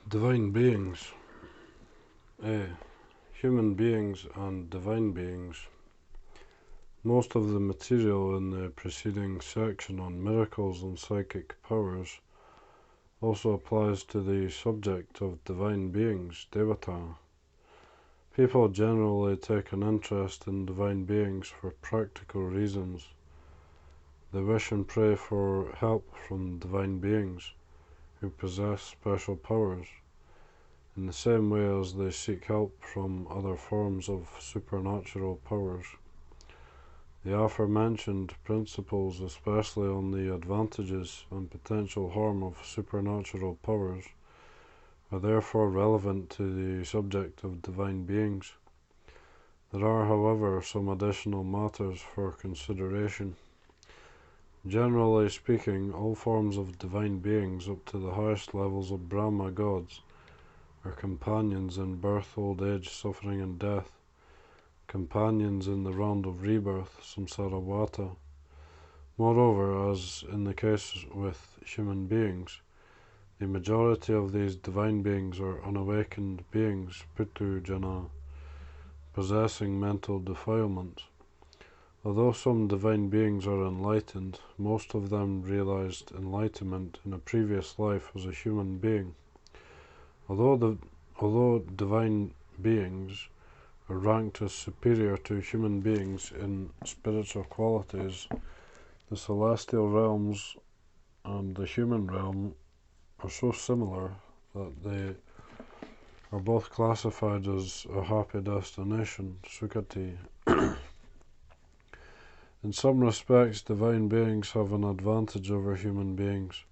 Divine beings. A. Human beings and divine beings. Most of the material in the preceding section on miracles and psychic powers also applies to the subject of divine beings, devata. People generally take an interest in divine beings for practical reasons. They wish and pray for help from divine beings who possess special powers, in the same way as they seek help from other forms of supernatural powers. The aforementioned principles, especially on the advantages and potential harm of supernatural powers, are therefore relevant to the subject of divine beings. There are, however, some additional matters for consideration. Generally speaking, all forms of divine beings up to the highest levels of Brahma gods are companions in birth, old age, suffering and death, companions in the round of rebirth, samsara vata. Moreover, as in the case with human beings, the majority of these divine beings are unawakened beings, pitu jana, possessing mental defilements. Although some divine beings are enlightened, most of them realized enlightenment in a previous life as a human being. Although divine beings are ranked as superior to human beings in spiritual qualities, the celestial realms and the human realm are so similar that they are both classified as a happy destination, sukhati. In some respects, divine beings have an advantage over human beings,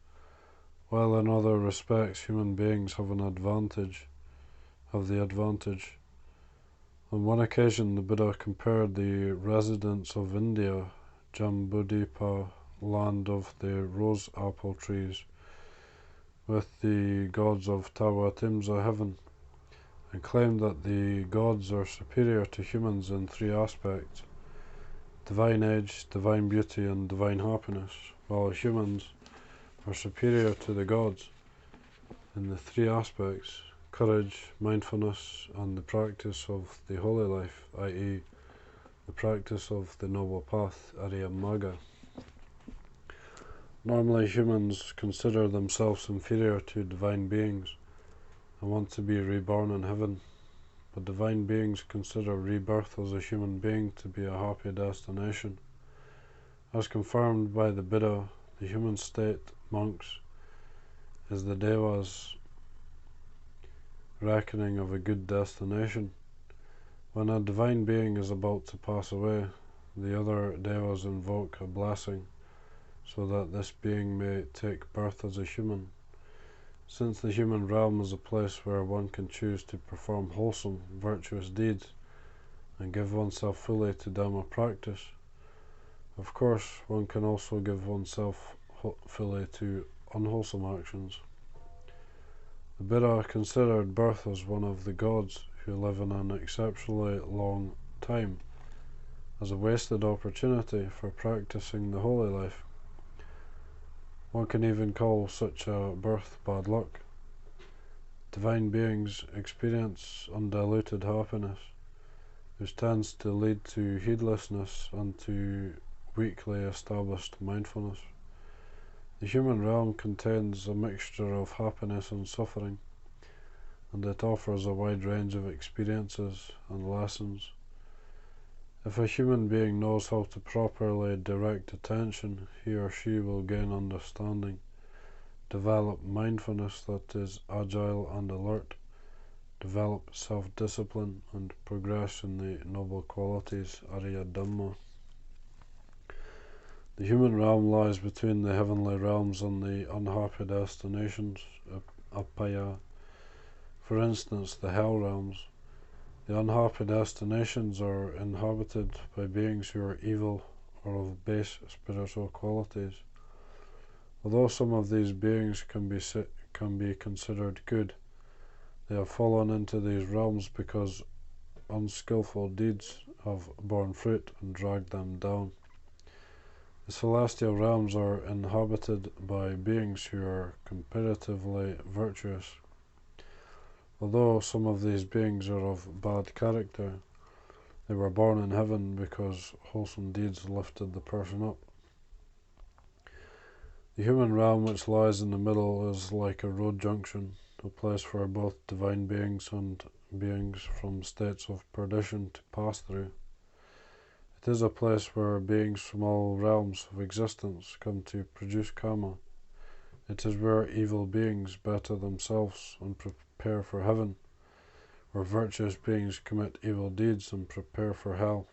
while in other respects human beings have the advantage. On one occasion, the Buddha compared the residents of India, Jambudvipa, land of the rose apple trees, with the gods of Tawatimsa heaven, and claimed that the gods are superior to humans in three aspects: divine age, divine beauty, and divine happiness, while humans are superior to the gods in the three aspects: courage, mindfulness, and the practice of the holy life, i.e., the practice of the noble path, Arya Magga. Normally, humans consider themselves inferior to divine beings and want to be reborn in heaven, but divine beings consider rebirth as a human being to be a happy destination. As confirmed by the Buddha, the human state, monks, is the Devas' reckoning of a good destination. When a divine being is about to pass away, the other Devas invoke a blessing so that this being may take birth as a human. Since the human realm is a place where one can choose to perform wholesome, virtuous deeds and give oneself fully to Dhamma practice, of course one can also give oneself fully to unwholesome actions. The Buddha considered birth as one of the gods who live in an exceptionally long time as a wasted opportunity for practicing the holy life. One can even call such a birth bad luck. Divine beings experience undiluted happiness, which tends to lead to heedlessness and to weakly established mindfulness. The human realm contains a mixture of happiness and suffering, and it offers a wide range of experiences and lessons. If a human being knows how to properly direct attention, he or she will gain understanding, develop mindfulness that is agile and alert, develop self-discipline, and progress in the noble qualities, Arya Dhamma. The human realm lies between the heavenly realms and the unhappy destinations, Apaya. For instance, the hell realms. The unhappy destinations are inhabited by beings who are evil or of base spiritual qualities. Although some of these beings can be considered good, they have fallen into these realms because unskillful deeds have borne fruit and dragged them down. The celestial realms are inhabited by beings who are comparatively virtuous. Although some of these beings are of bad character, they were born in heaven because wholesome deeds lifted the person up. The human realm, which lies in the middle, is like a road junction, a place where both divine beings and beings from states of perdition to pass through. It is a place where beings from all realms of existence come to produce karma. It is where evil beings better themselves and prepare for heaven, where virtuous beings commit evil deeds and prepare for hell,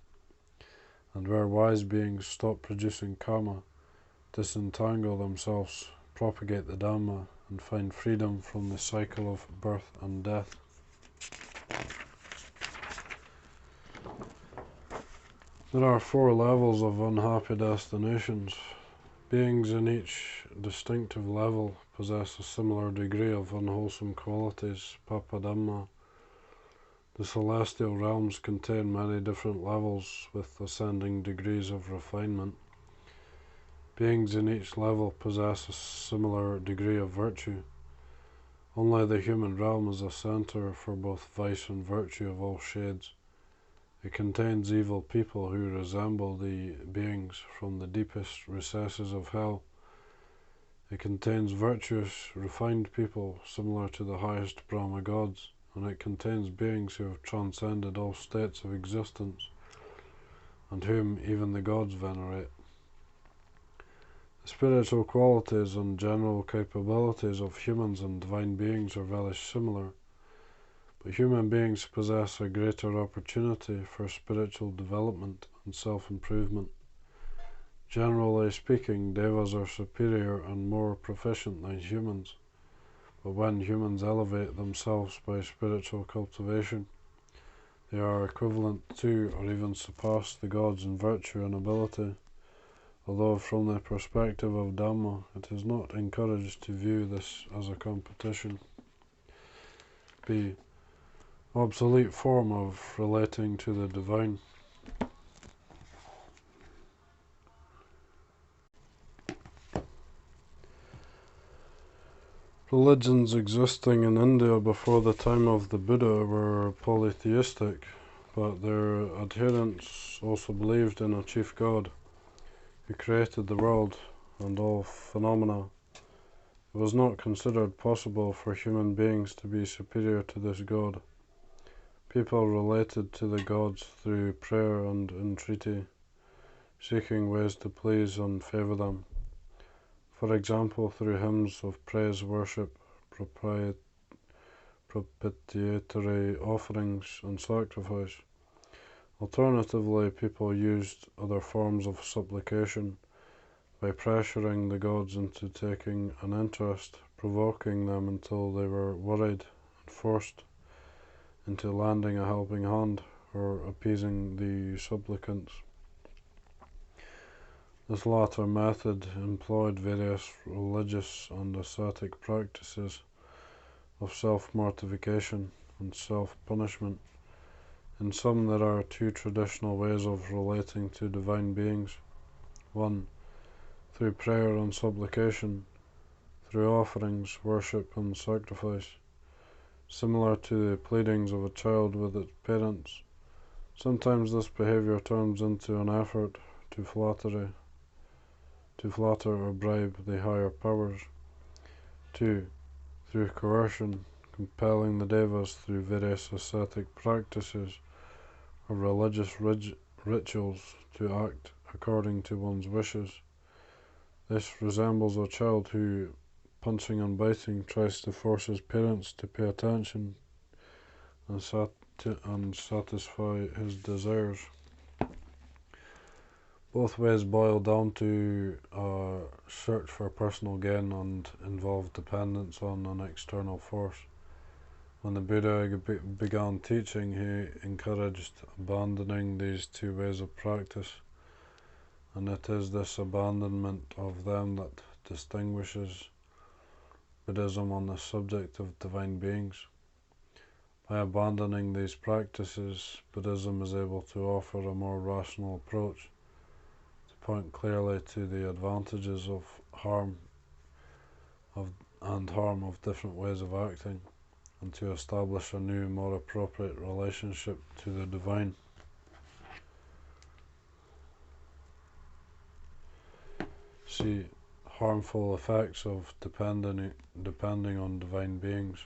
and where wise beings stop producing karma, disentangle themselves, propagate the Dhamma, and find freedom from the cycle of birth and death. There are 4 levels of unhappy destinations. Beings in each distinctive level possess a similar degree of unwholesome qualities, papadhamma. The celestial realms contain many different levels with ascending degrees of refinement. Beings in each level possess a similar degree of virtue. Only the human realm is a center for both vice and virtue of all shades. It contains evil people who resemble the beings from the deepest recesses of hell. It contains virtuous, refined people similar to the highest Brahma gods, and it contains beings who have transcended all states of existence, and whom even the gods venerate. The spiritual qualities and general capabilities of humans and divine beings are very similar, but human beings possess a greater opportunity for spiritual development and self-improvement. Generally speaking, devas are superior and more proficient than humans, but when humans elevate themselves by spiritual cultivation, they are equivalent to or even surpass the gods in virtue and ability. Although from the perspective of Dhamma, it is not encouraged to view this as a competition. B. Obsolete form of relating to the divine. Religions existing in India before the time of the Buddha were polytheistic, but their adherents also believed in a chief god who created the world and all phenomena. It was not considered possible for human beings to be superior to this god. People related to the gods through prayer and entreaty, seeking ways to please and favor them. For example, through hymns of praise, worship, propitiatory offerings, and sacrifice. Alternatively, people used other forms of supplication by pressuring the gods into taking an interest, provoking them until they were worried and forced into lending a helping hand or appeasing the supplicants. This latter method employed various religious and ascetic practices of self-mortification and self-punishment. In some, there are 2 traditional ways of relating to divine beings. 1. Through prayer and supplication, through offerings, worship, and sacrifice, similar to the pleadings of a child with its parents. Sometimes this behavior turns into an effort to flatter or bribe the higher powers. 2. Through coercion, compelling the devas through various ascetic practices or religious rituals to act according to one's wishes. This resembles a child who, punching and biting, tries to force his parents to pay attention and satisfy his desires. Both ways boil down to a search for personal gain and involve dependence on an external force. When the Buddha began teaching, he encouraged abandoning these 2 ways of practice, and it is this abandonment of them that distinguishes Buddhism on the subject of divine beings. By abandoning these practices, Buddhism is able to offer a more rational approach, to point clearly to the advantages of harm of different ways of acting, and to establish a new, more appropriate relationship to the divine. See, harmful effects of depending on divine beings.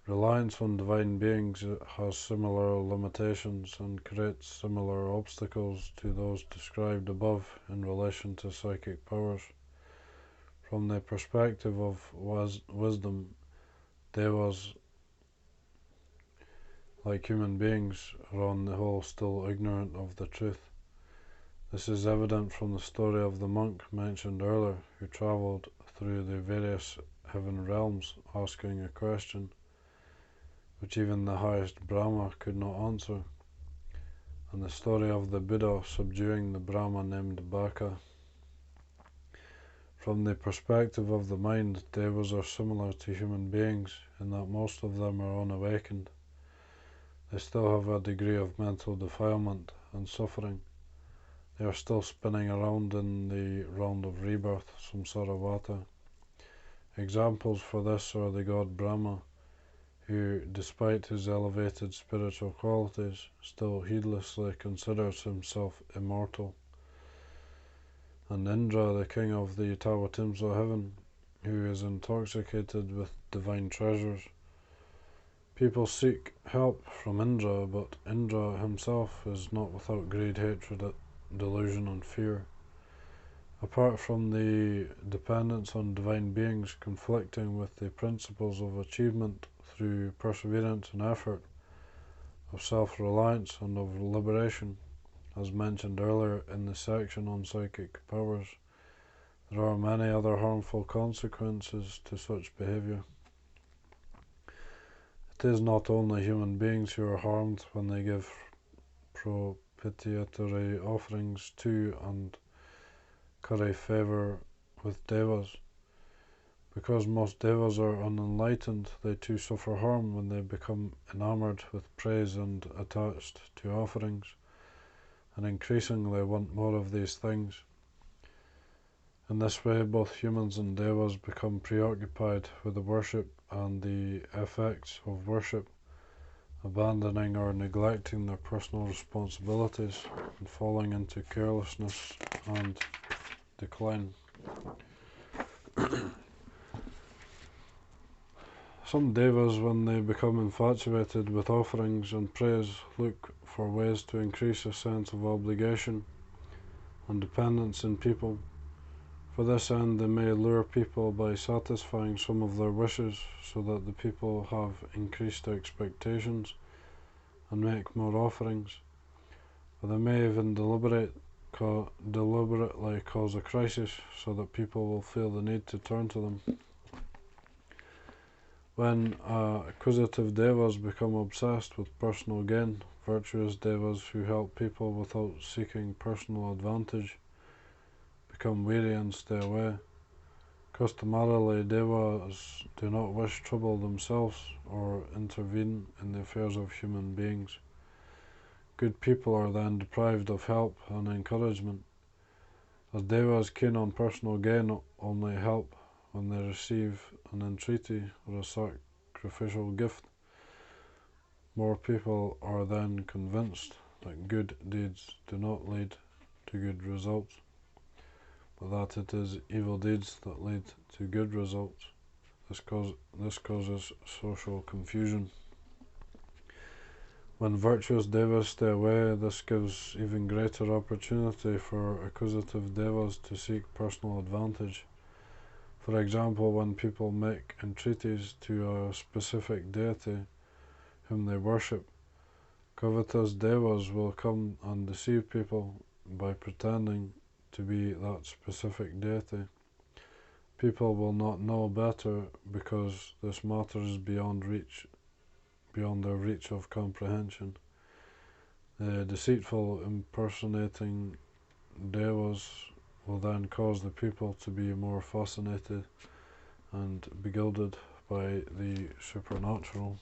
Reliance on divine beings has similar limitations and creates similar obstacles to those described above in relation to psychic powers. From the perspective of wisdom, devas, like human beings, are on the whole still ignorant of the truth. This is evident from the story of the monk mentioned earlier, who travelled through the various heaven realms asking a question which even the highest Brahma could not answer, and the story of the Buddha subduing the Brahma named Baka. From the perspective of the mind, devas are similar to human beings in that most of them are unawakened. They still have a degree of mental defilement and suffering. They are still spinning around in the round of rebirth, samsara. Examples for this are the god Brahma, who, despite his elevated spiritual qualities, still heedlessly considers himself immortal, and Indra, the king of the Tawatimsa heaven, who is intoxicated with divine treasures. People seek help from Indra, but Indra himself is not without greed, hatred, delusion and fear. Apart from the dependence on divine beings conflicting with the principles of achievement through perseverance and effort, of self-reliance and of liberation, as mentioned earlier in the section on psychic powers, there are many other harmful consequences to such behavior. It is not only human beings who are harmed when they give propitiatory offerings to and curry favor with devas. Because most devas are unenlightened, they too suffer harm when they become enamored with praise and attached to offerings, and increasingly want more of these things. In this way, both humans and devas become preoccupied with the worship and the effects of worship, abandoning or neglecting their personal responsibilities and falling into carelessness and decline. Some devas, when they become infatuated with offerings and praise, look for ways to increase a sense of obligation and dependence in people. For this end, they may lure people by satisfying some of their wishes so that the people have increased expectations and make more offerings. Or they may even deliberately cause a crisis so that people will feel the need to turn to them. When acquisitive devas become obsessed with personal gain, virtuous devas who help people without seeking personal advantage become weary and stay away. Customarily, devas do not wish trouble themselves or intervene in the affairs of human beings. Good people are then deprived of help and encouragement, as devas keen on personal gain only help when they receive an entreaty or a sacrificial gift. More people are then convinced that good deeds do not lead to good results, but that it is evil deeds that lead to good results. This causes social confusion. When virtuous devas stay away, this gives even greater opportunity for acquisitive devas to seek personal advantage. For example, when people make entreaties to a specific deity whom they worship, covetous devas will come and deceive people by pretending to be that specific deity. People will not know better because this matter is beyond their reach of comprehension. The deceitful impersonating devas will then cause the people to be more fascinated and bewildered by the supernatural.